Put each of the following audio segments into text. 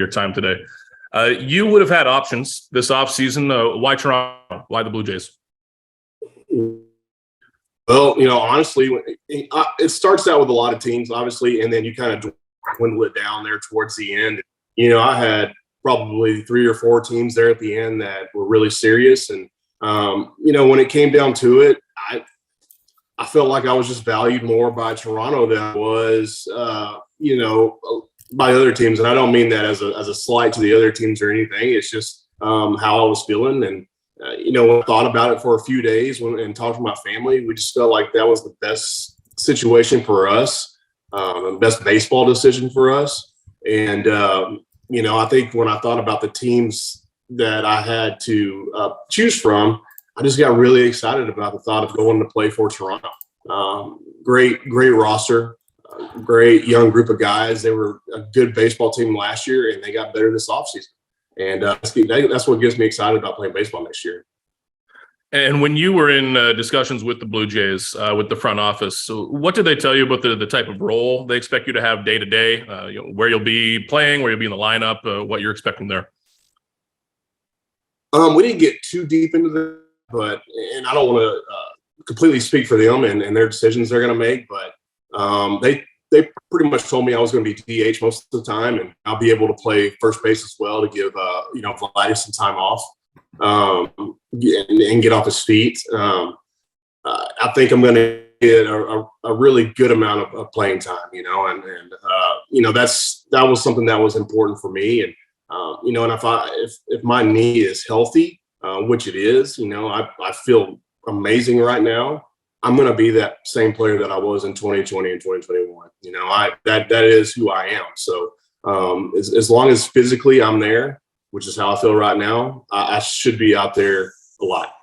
your time today. You would have had options this offseason. Why Toronto? Why the Blue Jays? Well, honestly, it starts out with a lot of teams, obviously, and then you kind of dwindle it down there towards the end. I had probably 3 or 4 teams there at the end that were really serious. And, when it came down to it, I felt like I was just valued more by Toronto than I was, by other teams. And I don't mean that as a slight to the other teams or anything. It's just how I was feeling. And, when I thought about it for a few days and talked to my family, we just felt like that was the best situation for us, the best baseball decision for us. And, I think when I thought about the teams that I had to choose from, I just got really excited about the thought of going to play for Toronto. Great roster, great young group of guys. They were a good baseball team last year, and they got better this offseason. And that's what gets me excited about playing baseball next year. And when you were in discussions with the Blue Jays, with the front office, so what did they tell you about the type of role they expect you to have day to day, where you'll be playing, where you'll be in the lineup, what you're expecting there? We didn't get too deep into that, and I don't want to completely speak for them and their decisions they're going to make, but they pretty much told me I was going to be DH most of the time, and I'll be able to play first base as well to give Vladdy some time off and get off his feet. I think I'm going to get a really good amount of playing time, and that was something that was important for me. And and if my knee is healthy, which it is, I feel amazing right now. I'm going to be that same player that I was in 2020 and 2021. That is who I am. So as long as physically I'm there, which is how I feel right now, I should be out there a lot.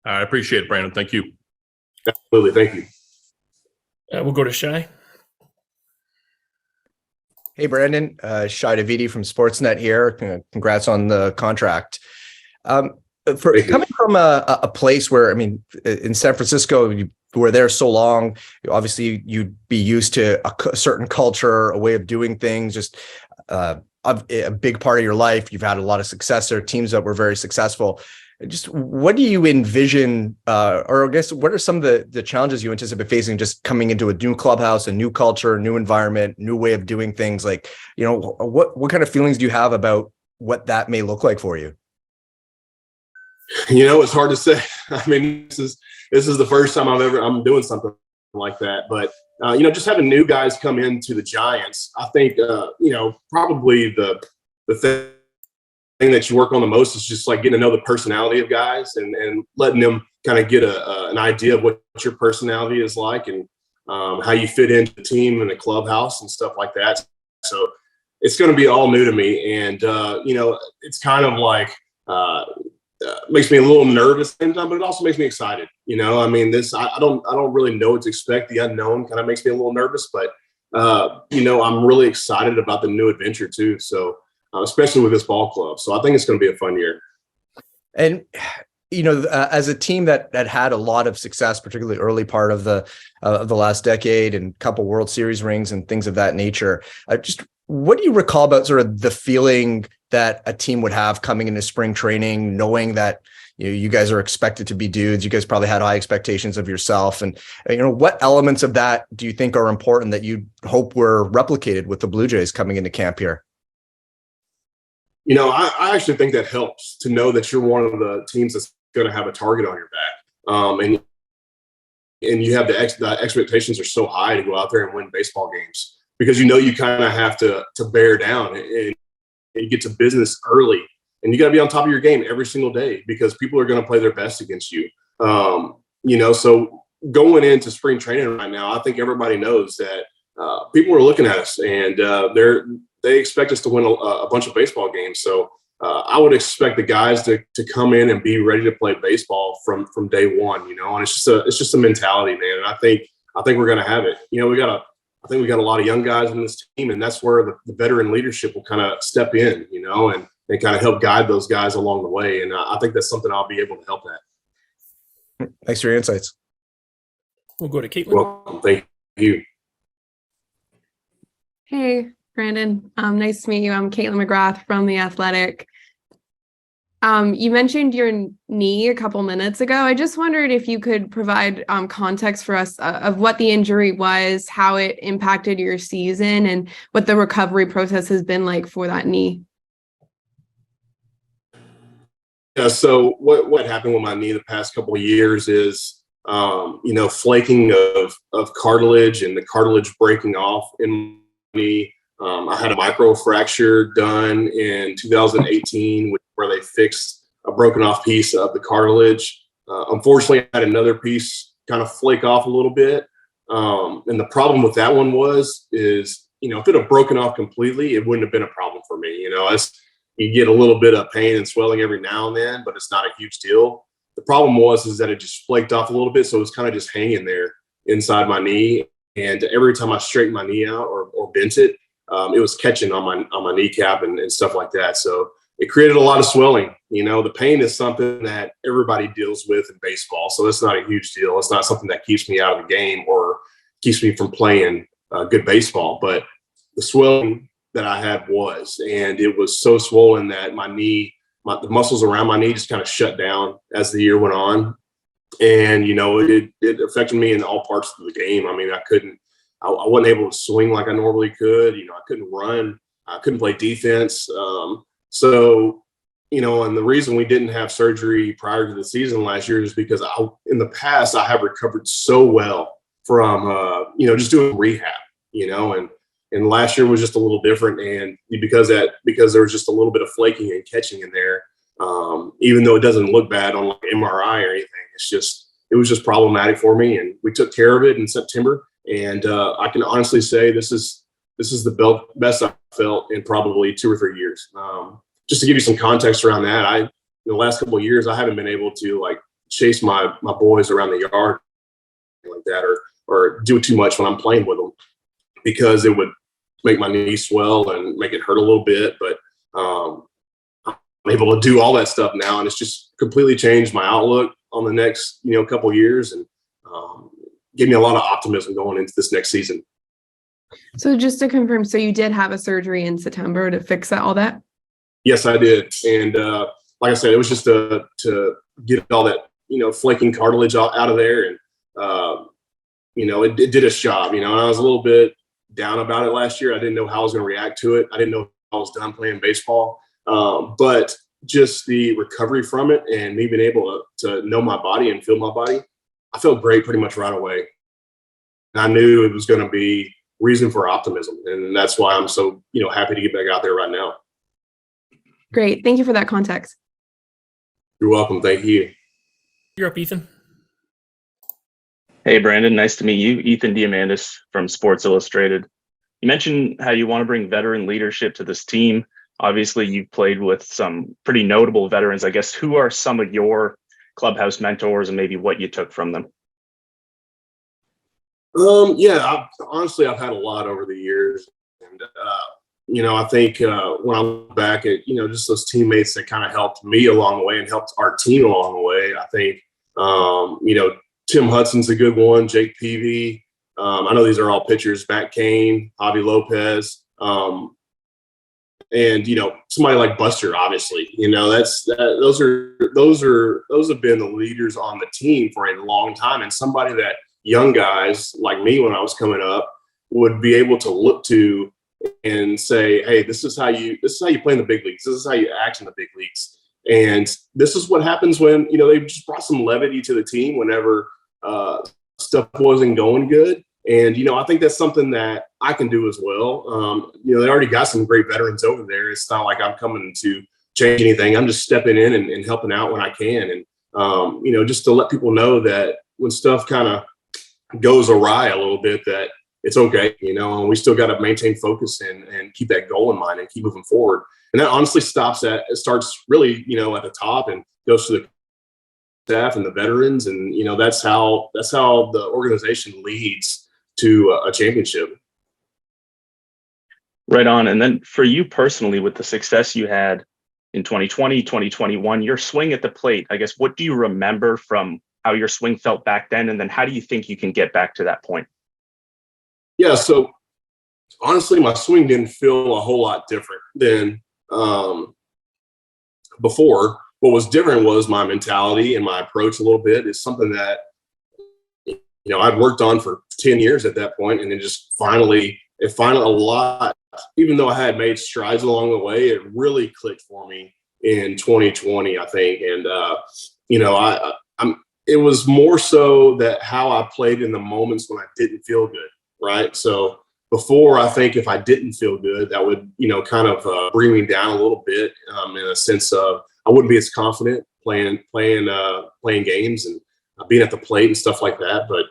I appreciate it, Brandon. Thank you. Absolutely. Thank you. We'll go to Shai. Hey, Brandon. Shai Davidi from Sportsnet here. Congrats on the contract. Coming from a place where, in San Francisco, you were there so long, obviously you'd be used to a certain culture, a way of doing things, just a big part of your life. You've had a lot of success there, teams that were very successful. Just what do you envision, or I guess what are some of the challenges you anticipate facing just coming into a new clubhouse, a new culture, new environment, new way of doing things? Like, what kind of feelings do you have about what that may look like for you? It's hard to say. This is the first time I'm doing something like that. But just having new guys come into the Giants, I think probably the thing that you work on the most is just like getting to know the personality of guys and letting them kind of get an idea of what your personality is like and how you fit into the team and the clubhouse and stuff like that. So it's going to be all new to me, and it's kind of like. Makes me a little nervous at the same time, but it also makes me excited. I don't really know what to expect. The unknown kind of makes me a little nervous, but I'm really excited about the new adventure too. So especially with this ball club. So I think it's going to be a fun year. And as a team that had a lot of success, particularly early part of the last decade, and a couple World Series rings and things of that nature, just what do you recall about sort of the feeling that a team would have coming into spring training, knowing that you guys are expected to be dudes? You guys probably had high expectations of yourself, and what elements of that do you think are important that you hope were replicated with the Blue Jays coming into camp here? I actually think that helps to know that you're one of the teams that's going to have a target on your back, and you have the expectations are so high to go out there and win baseball games, because you kind of have to bear down and you get to business early, and you got to be on top of your game every single day because people are going to play their best against you. So going into spring training right now, I think everybody knows that people are looking at us, and they expect us to win a bunch of baseball games. So I would expect the guys to come in and be ready to play baseball from day one. And it's just a mentality, man. And I think we're going to have it. I think we got a lot of young guys in this team, and that's where the veteran leadership will kind of step in, and kind of help guide those guys along the way. And I think that's something I'll be able to help at. Thanks for your insights. We'll go to Caitlin. Welcome. Thank you. Hey, Brandon. Nice to meet you. I'm Caitlin McGrath from The Athletic. You mentioned your knee a couple minutes ago. I just wondered if you could provide context for us of what the injury was, how it impacted your season, and what the recovery process has been like for that knee. Yeah, so what happened with my knee the past couple of years is, flaking of cartilage and the cartilage breaking off in my knee. I had a micro fracture done in 2018 where they fixed a broken off piece of the cartilage. Unfortunately, I had another piece kind of flake off a little bit. And the problem with that one is, if it had broken off completely, it wouldn't have been a problem for me. You get a little bit of pain and swelling every now and then, but it's not a huge deal. The problem is that it just flaked off a little bit. So it was kind of just hanging there inside my knee. And every time I straightened my knee out or bent it, it was catching on my kneecap and stuff like that. So it created a lot of swelling. The pain is something that everybody deals with in baseball. So it's not a huge deal. It's not something that keeps me out of the game or keeps me from playing good baseball. But the swelling that I had and it was so swollen that my knee, the muscles around my knee just kind of shut down as the year went on. And, it affected me in all parts of the game. I mean, I wasn't able to swing like I normally could. I couldn't run. I couldn't play defense. And the reason we didn't have surgery prior to the season last year is because in the past, I have recovered so well from, just doing rehab, and last year was just a little different. And because there was just a little bit of flaking and catching in there, even though it doesn't look bad on like MRI or anything, it was just problematic for me. And we took care of it in September. And I can honestly say this is the best I've felt in probably 2 or 3 years. Just to give you some context around that, the last couple of years, I haven't been able to like chase my boys around the yard like that or do too much when I'm playing with them because it would make my knee swell and make it hurt a little bit. But I'm able to do all that stuff now, and it's just completely changed my outlook on the next couple of years and gave me a lot of optimism going into this next season. So just to confirm, so you did have a surgery in September to fix all that? Yes, I did. And like I said, it was just to get all that, flaking cartilage out of there. And, it did its job, and I was a little bit down about it last year. I didn't know how I was going to react to it. I didn't know if I was done playing baseball. But just the recovery from it and me being able to know my body and feel my body, I felt great pretty much right away. And I knew it was going to be reason for optimism. And that's why I'm so, happy to get back out there right now. Great. Thank you for that context. You're welcome. Thank you. You're up, Ethan. Hey, Brandon. Nice to meet you. Ethan Diamandis from Sports Illustrated. You mentioned how you want to bring veteran leadership to this team. Obviously, you've played with some pretty notable veterans. I guess, who are some of your clubhouse mentors and maybe what you took from them? Honestly, I've had a lot over the years. And, I think when I look back at, just those teammates that kind of helped me along the way and helped our team along the way, I think, Tim Hudson's a good one, Jake Peavy. I know these are all pitchers, Matt Cain, Javi Lopez. And somebody like Buster, obviously, those have been the leaders on the team for a long time, and somebody that young guys like me when I was coming up would be able to look to and say, hey, this is how you play in the big leagues. This is how you act in the big leagues. And this is what happens when, they just brought some levity to the team whenever stuff wasn't going good. And, I think that's something that I can do as well. They already got some great veterans over there. It's not like I'm coming to change anything. I'm just stepping in and helping out when I can. And, just to let people know that when stuff kind of goes awry a little bit, that it's okay, and we still got to maintain focus and keep that goal in mind and keep moving forward. And that honestly starts really, at the top and goes to the staff and the veterans. And, that's how the organization leads to a championship. Right on. And then for you personally, with the success you had in 2020, 2021, your swing at the plate, I guess, what do you remember from how your swing felt back then? And then how do you think you can get back to that point? Yeah. So honestly, my swing didn't feel a whole lot different than before. What was different was my mentality and my approach a little bit. Is something that, I'd worked on for 10 years at that point, and it finally a lot, even though I had made strides along the way, it really clicked for me in 2020, I think. And, it was more so that how I played in the moments when I didn't feel good. Right. So before, I think if I didn't feel good, that would, kind of bring me down a little bit in a sense of I wouldn't be as confident playing games and being at the plate and stuff like that. But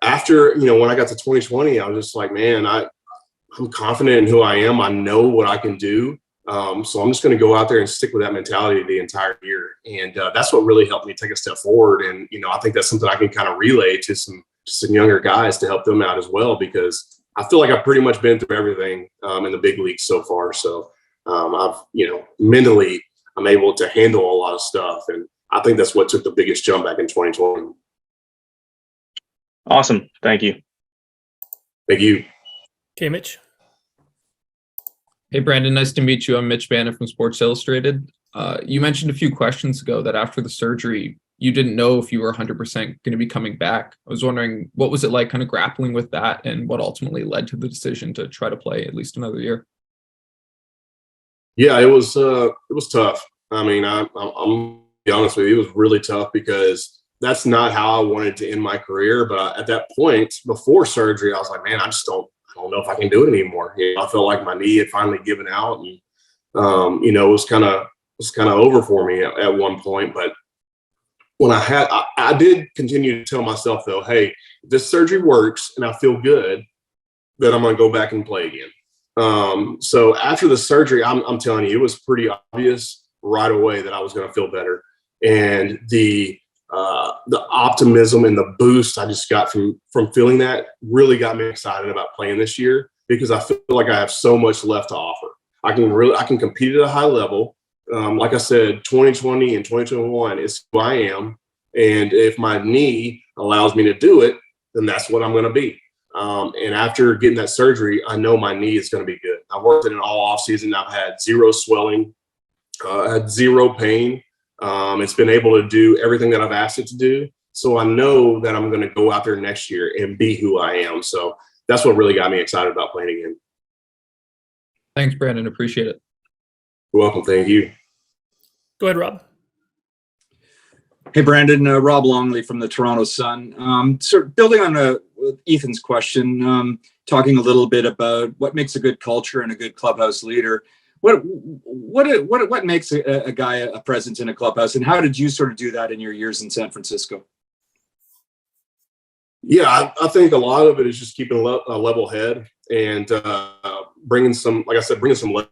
after, when I got to 2020, I was just like, man, I'm confident in who I am. I know what I can do. So I'm just going to go out there and stick with that mentality the entire year. And that's what really helped me take a step forward. And, I think that's something I can kind of relay to some younger guys to help them out as well, because I feel like I've pretty much been through everything in the big leagues so far. So I've, mentally, I'm able to handle a lot of stuff. And I think that's what took the biggest jump back in 2020. Awesome. Thank you. Thank you. Okay, Mitch. Hey, Brandon, nice to meet you. I'm Mitch Banner from Sports Illustrated. You mentioned a few questions ago that after the surgery, you didn't know if you were 100% going to be coming back. I was wondering, what was it like kind of grappling with that, and what ultimately led to the decision to try to play at least another year? Yeah, it was tough. I mean, I'm be honest with you, it was really tough because that's not how I wanted to end my career. But at that point, before surgery, I was like, man, I don't know if I can do it anymore. I felt like my knee had finally given out, and it was kind of over for me at one point. But when I did continue to tell myself though, hey, if this surgery works and I feel good, then I'm going to go back and play again. So after the surgery, I'm telling you, it was pretty obvious right away that I was going to feel better, and the optimism and the boost I just got from feeling that really got me excited about playing this year, because I feel like I have so much left to offer. I can compete at a high level. Like I said, 2020 and 2021 is who I am. And if my knee allows me to do it, then that's what I'm going to be. And after getting that surgery, I know my knee is going to be good. I worked in it all off season. I've had zero swelling, had zero pain. It's been able to do everything that I've asked it to do. So I know that I'm going to go out there next year and be who I am. So that's what really got me excited about playing again. Thanks, Brandon. Appreciate it. You're welcome. Thank you. Go ahead, Rob. Hey, Brandon. Rob Longley from the Toronto Sun. Sort of building on Ethan's question, talking a little bit about what makes a good culture and a good clubhouse leader. What makes a guy a presence in a clubhouse, and how did you sort of do that in your years in San Francisco? Yeah, I think a lot of it is just keeping a level head and bringing some levity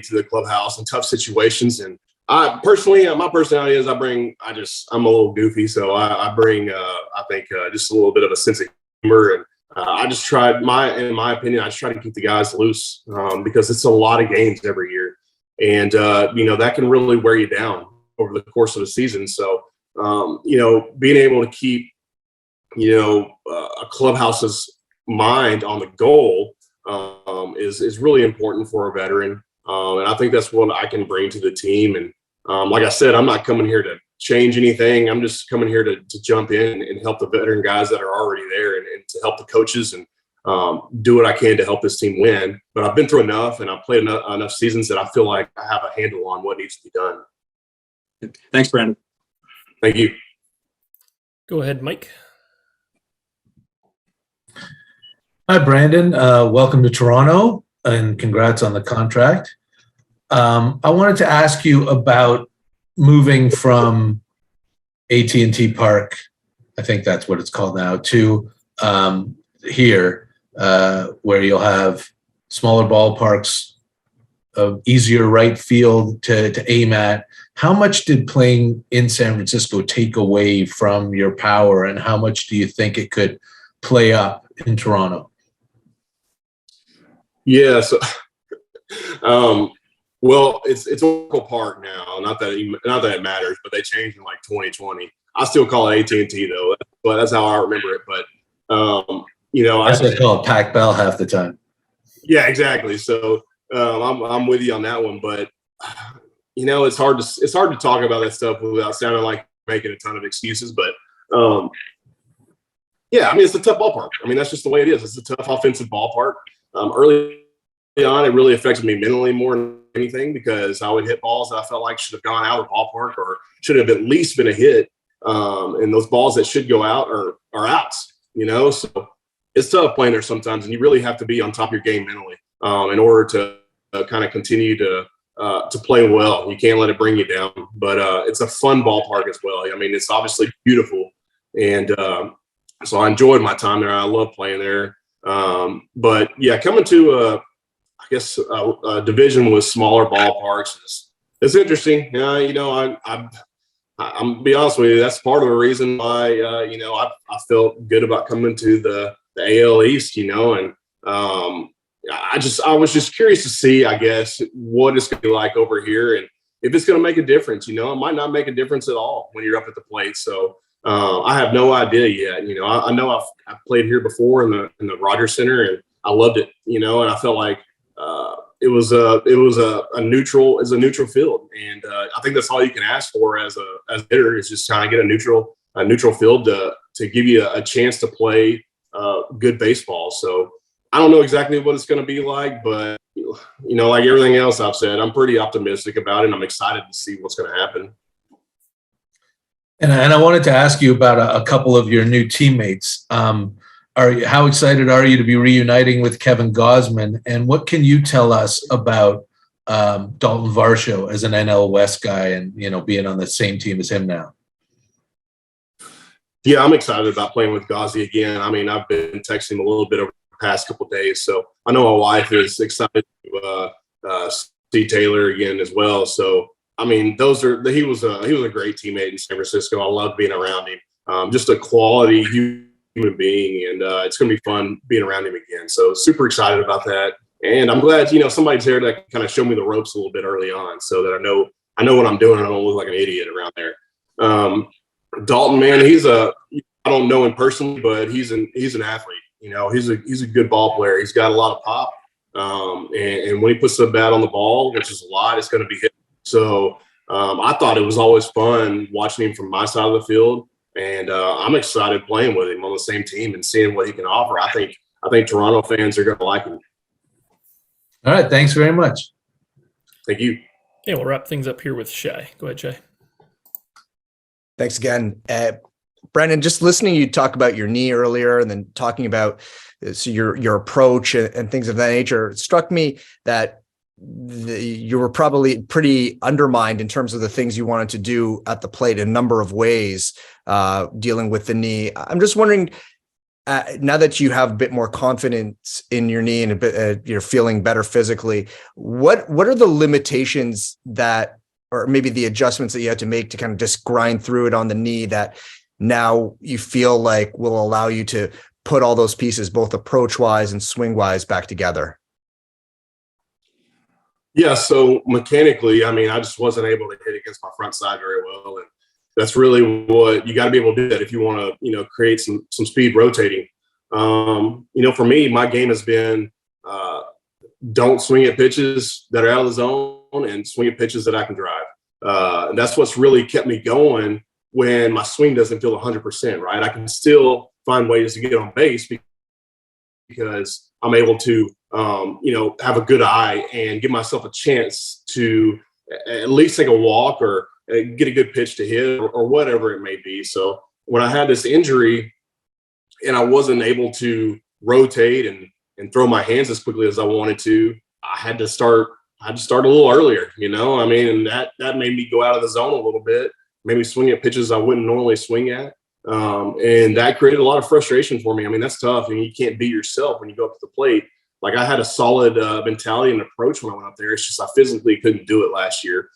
to the clubhouse in tough situations. And I personally, my personality is I'm a little goofy, so I bring just a little bit of a sense of humor, and I just tried in my opinion, I just try to keep the guys loose because it's a lot of games every year, and that can really wear you down over the course of the season. So being able to keep a clubhouse's mind on the goal is really important for a veteran, and I think that's what I can bring to the team. And like I said, I'm not coming here to change anything. I'm just coming here to jump in and help the veteran guys that are already there, and to help the coaches and do what I can to help this team win. But I've been through enough, and I've played enough seasons that I feel like I have a handle on what needs to be done. Thanks, Brandon. Thank you. Go ahead, Mike. Hi, Brandon. Welcome to Toronto, and congrats on the contract. I wanted to ask you about moving from AT&T Park, I think that's what it's called now, to here, where you'll have smaller ballparks, easier right field to aim at. How much did playing in San Francisco take away from your power, and how much do you think it could play up in Toronto? Yeah, so well, it's Oracle Park now. Not that it matters, but they changed in like 2020. I still call it AT&T though, but that's how I remember it. But I still call it Pac Bell half the time. Yeah, exactly. So I'm with you on that one, but it's hard to talk about that stuff without sounding like making a ton of excuses. But yeah, I mean, it's a tough ballpark. I mean, that's just the way it is. It's a tough offensive ballpark. Early on, it really affected me mentally more than anything because I would hit balls that I felt like should have gone out of the ballpark or should have at least been a hit. And those balls that should go out are outs, so it's tough playing there sometimes. And you really have to be on top of your game mentally in order to kind of continue to play well. You can't let it bring you down, but it's a fun ballpark as well. I mean, it's obviously beautiful. And so I enjoyed my time there. I love playing there. But yeah, coming to a division with smaller ballparks is interesting. I'm be honest with you. That's part of the reason why I felt good about coming to the AL East. And I was just curious to see, I guess, what it's going to be like over here, and if it's going to make a difference. It might not make a difference at all when you're up at the plate. So I have no idea yet. I know I've played here before in the Rogers Center, and I loved it. And I felt like it was a neutral field, and I think that's all you can ask for as a hitter is just kind of get a neutral field to give you a chance to play good baseball. So I don't know exactly what it's going to be like, but like everything else I've said, I'm pretty optimistic about it, and I'm excited to see what's going to happen. And I wanted to ask you about a couple of your new teammates. How excited are you to be reuniting with Kevin Gausman? And what can you tell us about Dalton Varsho as an NL West guy and, being on the same team as him now? Yeah, I'm excited about playing with Gauzy again. I mean, I've been texting him a little bit over the past couple of days. So I know my wife is excited to see Taylor again as well. So, I mean, he was a great teammate in San Francisco. I loved being around him. Just a quality human being, and it's going to be fun being around him again. So super excited about that, and I'm glad somebody's there to kind of show me the ropes a little bit early on, so that I know what I'm doing. And I don't look like an idiot around there. Dalton, man, I don't know him personally, but he's an athlete. He's a good ball player. He's got a lot of pop, and when he puts the bat on the ball, which is a lot, it's going to be hit. So I thought it was always fun watching him from my side of the field. And I'm excited playing with him on the same team and seeing what he can offer. I think Toronto fans are going to like him. All right. Thanks very much. Thank you. Yeah, we'll wrap things up here with Shay. Go ahead, Shay. Thanks again. Brandon, just listening you talk about your knee earlier and then talking about your approach and things of that nature, it struck me that you were probably pretty undermined in terms of the things you wanted to do at the plate in a number of ways, dealing with the knee. I'm just wondering, now that you have a bit more confidence in your knee and a bit, you're feeling better physically, what are the limitations that, or maybe the adjustments that you had to make to kind of just grind through it on the knee that now you feel like will allow you to put all those pieces, both approach wise and swing wise, back together? Yeah, so mechanically, I mean, I just wasn't able to hit against my front side very well, and that's really what you got to be able to do that if you want to, create some speed rotating. For me, my game has been don't swing at pitches that are out of the zone and swing at pitches that I can drive. And that's what's really kept me going when my swing doesn't feel 100%, right? I can still find ways to get on base because I'm able to, have a good eye and give myself a chance to at least take a walk or get a good pitch to hit or whatever it may be. So when I had this injury and I wasn't able to rotate and throw my hands as quickly as I wanted to, I had to start a little earlier, and that made me go out of the zone a little bit, maybe swing at pitches I wouldn't normally swing at. And that created a lot of frustration for me. I mean, that's tough. And you can't beat yourself when you go up to the plate. Like, I had a solid mentality and approach when I went up there. It's just I physically couldn't do it last year.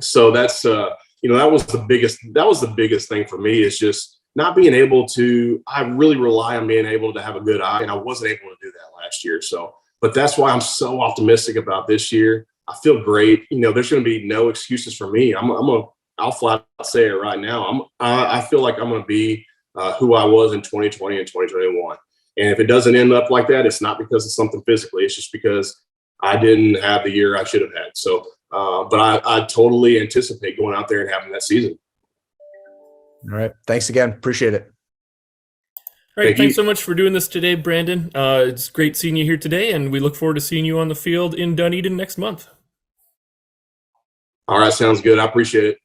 So that's that was the biggest thing for me, is just not being able to. I really rely on being able to have a good eye, and I wasn't able to do that last year. So, but that's why I'm so optimistic about this year. I feel great. There's going to be no excuses for me. I'll flat out say it right now. I feel like I'm going to be who I was in 2020 and 2021. And if it doesn't end up like that, it's not because of something physically. It's just because I didn't have the year I should have had. So, but I totally anticipate going out there and having that season. All right. Thanks again. Appreciate it. All right, Thank thanks you. so much for doing this today, Brandon. It's great seeing you here today, and we look forward to seeing you on the field in Dunedin next month. All right. Sounds good. I appreciate it.